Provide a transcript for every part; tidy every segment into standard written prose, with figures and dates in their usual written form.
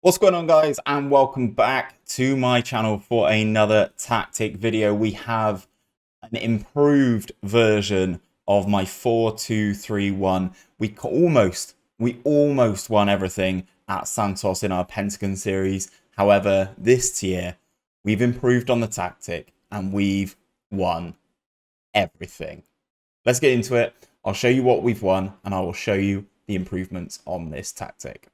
What's going on, guys, and welcome back to my channel for another tactic video. We have an improved version of my 4-2-3-1. We almost won everything at Santos in our Pentagon series. However, this tier we've improved on the tactic and we've won everything. Let's get into it. I'll show you what we've won and I will show you the improvements on this tactic.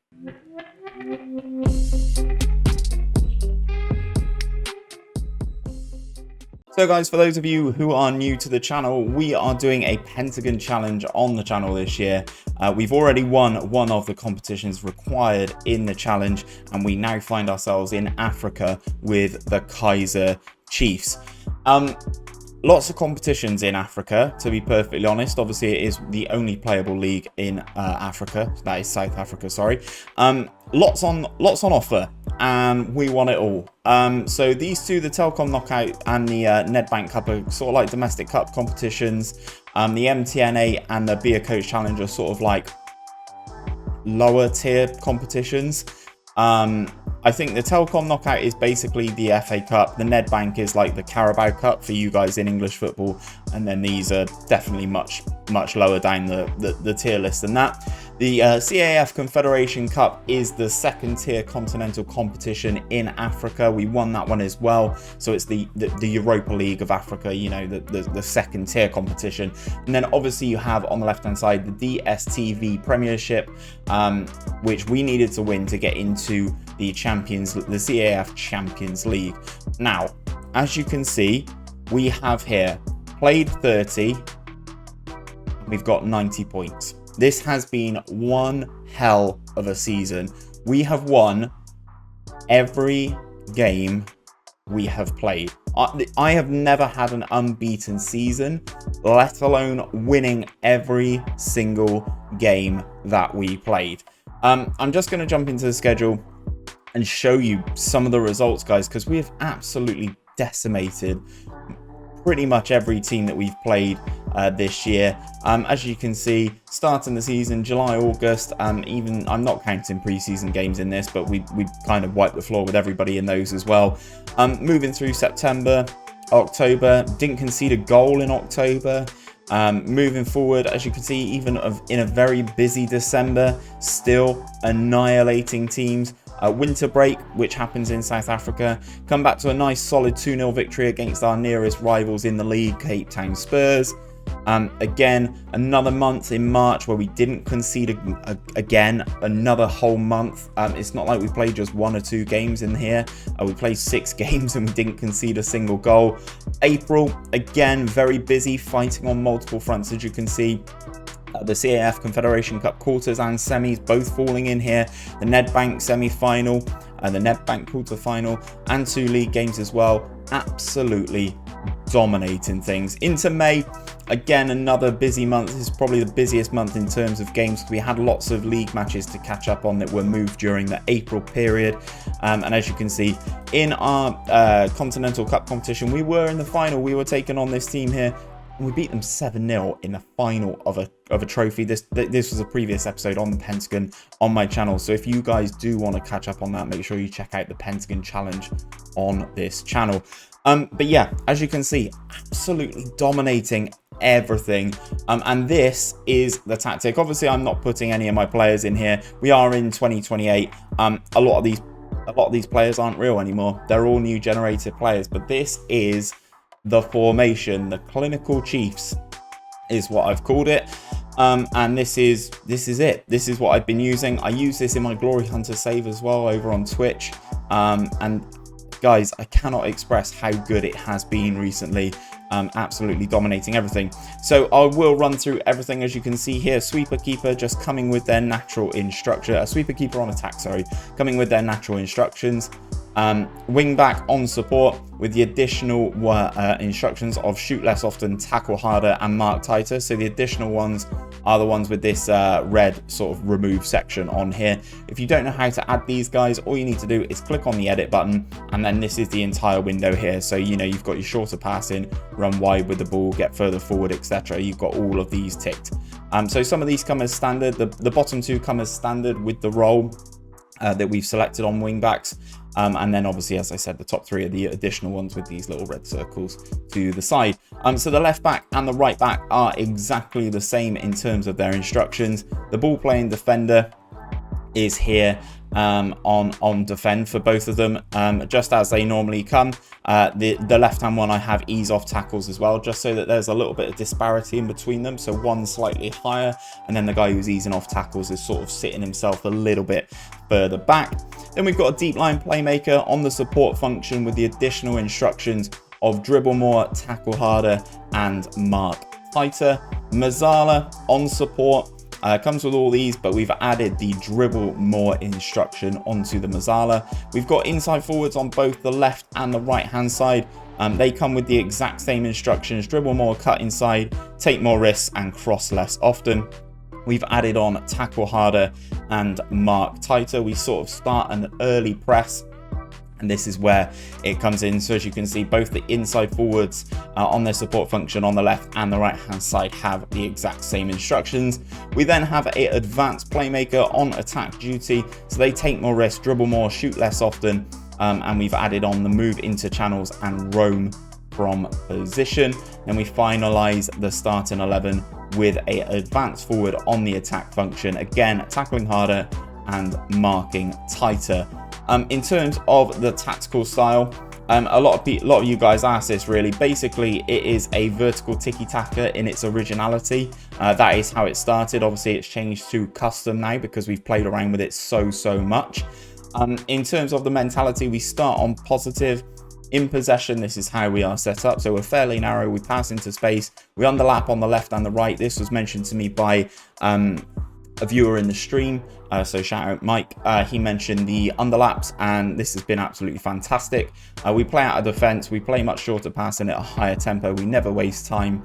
So guys, for those of you who are new to the channel, we are doing a Pentagon Challenge on the channel this year. We've already won one of the competitions required in the challenge, and we now find ourselves in Africa with the Kaizer Chiefs. Lots of competitions in Africa, to be perfectly honest. Obviously, it is the only playable league in Africa. That is South Africa, sorry. Lots on offer, and we won it all. So these two, the Telkom Knockout and the Nedbank Cup, are sort of like domestic cup competitions. The MTN8 and the Be a Coach Challenge are sort of like lower tier competitions. I think the Telkom Knockout is basically the FA Cup. The Nedbank is like the Carabao Cup for you guys in English football. And then these are definitely much lower down the tier list than that. The CAF Confederation Cup is the second tier continental competition in Africa. We won that one as well. So it's the Europa League of Africa, you know, the second tier competition. And then obviously you have on the left hand side the DSTV Premiership, which we needed to win to get into the CAF Champions League. Now, as you can see, we have here played 30. We've got 90 points. This has been one hell of a season. We have won every game we have played. I have never had an unbeaten season, let alone winning every single game that we played. I'm just going to jump into the schedule and show you some of the results, guys, because we have absolutely decimated pretty much every team that we've played this year. As you can see, starting the season July, August, even I'm not counting preseason games in this, but we kind of wiped the floor with everybody in those as well. Moving through September, October, didn't concede a goal in October. Moving forward, as you can see, even in a very busy December, still annihilating teams. Winter break, which happens in South Africa, come back to a nice solid 2-0 victory against our nearest rivals in the league, Cape Town Spurs. Again, another month in March where we didn't concede again, another whole month. It's not like we played just 1 or 2 games in here. We played 6 games and we didn't concede a single goal. April, again, very busy, fighting on multiple fronts, as you can see. The CAF Confederation Cup quarters and semis both falling in here. The Nedbank semi-final and the Nedbank quarter-final and 2 league games as well. Absolutely dominating things. Into May, again, another busy month. This is probably the busiest month in terms of games. We had lots of league matches to catch up on that were moved during the April period. And as you can see, in our Continental Cup competition, we were in the final. We were taking on this team here. We beat them 7-0 in the final of a trophy. This was a previous episode on the Pentagon on my channel. So if you guys do want to catch up on that, make sure you check out the Pentagon Challenge on this channel. But yeah, as you can see, absolutely dominating everything. And this is the tactic. Obviously, I'm not putting any of my players in here. We are in 2028. A lot of these players aren't real anymore. They're all new generated players. But this is the formation, the Clinical Chiefs is what I've called it. And this is it. This is what I've been using. I use this in my Glory Hunter save as well over on Twitch. And guys, I cannot express how good it has been recently. Absolutely dominating everything. So I will run through everything. As you can see here, sweeper keeper just coming with their natural instruction. Sweeper keeper on attack, sorry, coming with their natural instructions. Wing back on support with the additional instructions of shoot less often, tackle harder, and mark tighter. So the additional ones are the ones with this red sort of remove section on here. If you don't know how to add these guys, all you need to do is click on the edit button, and then this is the entire window here. So you know you've got your shorter passing, run wide with the ball, get further forward, etc. You've got all of these ticked. So some of these come as standard. The bottom two come as standard with the roll. that we've selected on wing backs. And then obviously, as I said, the top 3 are the additional ones with these little red circles to the side. So the left back and the right back are exactly the same in terms of their instructions. The ball playing defender is here on defend for both of them, just as they normally come. The left hand one, I have ease off tackles as well, just so that there's a little bit of disparity in between them. So one slightly higher, and then the guy who's easing off tackles is sort of sitting himself a little bit further back. Then we've got a deep line playmaker on the support function with the additional instructions of dribble more, tackle harder, and mark tighter. Mazzala on support. Comes with all these, but we've added the dribble more instruction onto the Mazzala. We've got inside forwards on both the left and the right hand side. They come with the exact same instructions: dribble more, cut inside, take more risks, and cross less often. We've added on tackle harder and mark tighter. We sort of start an early press, and this is where it comes in. So as you can see, both the inside forwards on their support function on the left and the right hand side have the exact same instructions. We then have an advanced playmaker on attack duty, so they take more risks, dribble more, shoot less often, and we've added on the move into channels and roam from position. Then we finalize the starting 11 with an advanced forward on the attack function, again tackling harder and marking tighter. In terms of the tactical style, a lot of you guys asked this really. Basically, it is a vertical tiki-taka in its originality. That is how it started. Obviously, it's changed to custom now because we've played around with it so much. In terms of the mentality, we start on positive. In possession, this is how we are set up. So we're fairly narrow. We pass into space. We underlap on the left and the right. This was mentioned to me by a viewer in the stream, so shout out Mike. He mentioned the underlaps, and this has been absolutely fantastic. We play out of defense, we play much shorter passing at a higher tempo, we never waste time.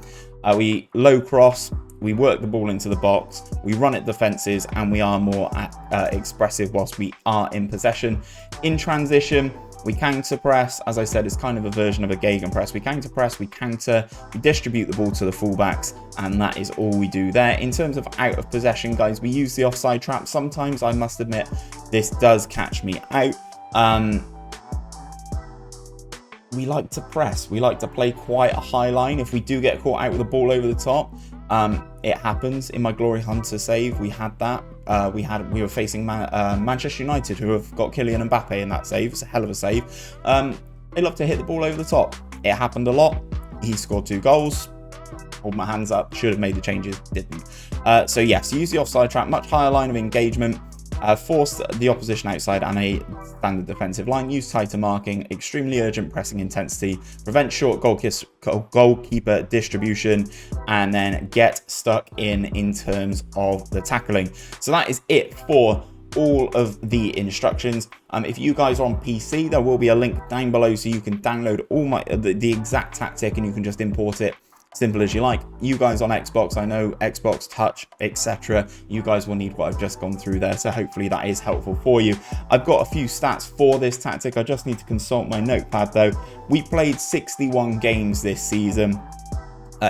We low cross, we work the ball into the box, we run at defenses, and we are more expressive whilst we are in possession. In transition, we counter press. As I said, it's kind of a version of a gegenpress. We counter press, we counter, we distribute the ball to the fullbacks, and that is all we do there. In terms of out of possession, guys, we use the offside trap. Sometimes, I must admit, this does catch me out. We like to press. We like to play quite a high line. If we do get caught out with the ball over the top, it happens. In my Glory Hunter save, we had that. We were facing Manchester United, who have got Kylian Mbappe in that save. It's a hell of a save. They love to hit the ball over the top. It happened a lot. He scored 2 goals. Hold my hands up. Should have made the changes. Didn't. So yes, use the offside trap. Much higher line of engagement. Force the opposition outside and a standard defensive line. Use tighter marking. Extremely urgent pressing intensity. Prevent short goalkeeper distribution. And then get stuck in terms of the tackling. So that is it for all of the instructions. If you guys are on PC, there will be a link down below so you can download all the exact tactic, and you can just import it. Simple as you like. You guys on Xbox, I know Xbox Touch, etc. You guys will need what I've just gone through there, so hopefully that is helpful for you. I've got a few stats for this tactic. I just need to consult my notepad though. We played 61 games this season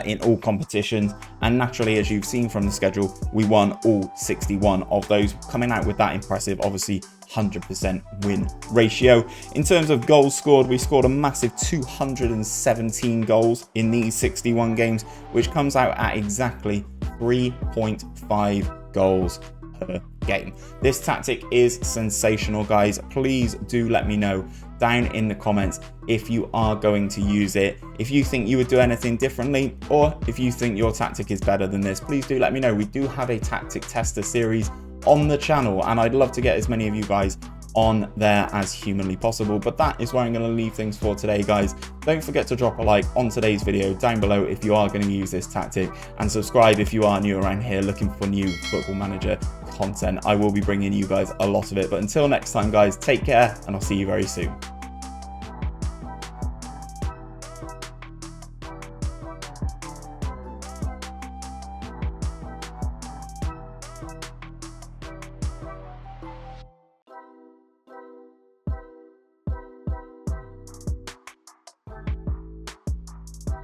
in all competitions, and naturally, as you've seen from the schedule, we won all 61 of those, coming out with that impressive, obviously 100% win ratio. In terms of goals scored, we scored a massive 217 goals in these 61 games, which comes out at exactly 3.5 goals per game. This tactic is sensational, guys. Please do let me know down in the comments if you are going to use it, if you think you would do anything differently, or if you think your tactic is better than this. Please do let me know. We do have a tactic tester series on the channel, and I'd love to get as many of you guys on there as humanly possible. But that is where I'm going to leave things for today, guys. Don't forget to drop a like on today's video down below if you are going to use this tactic, and subscribe if you are new around here looking for new Football Manager content. I will be bringing you guys a lot of it. But until next time, guys, take care, and I'll see you very soon.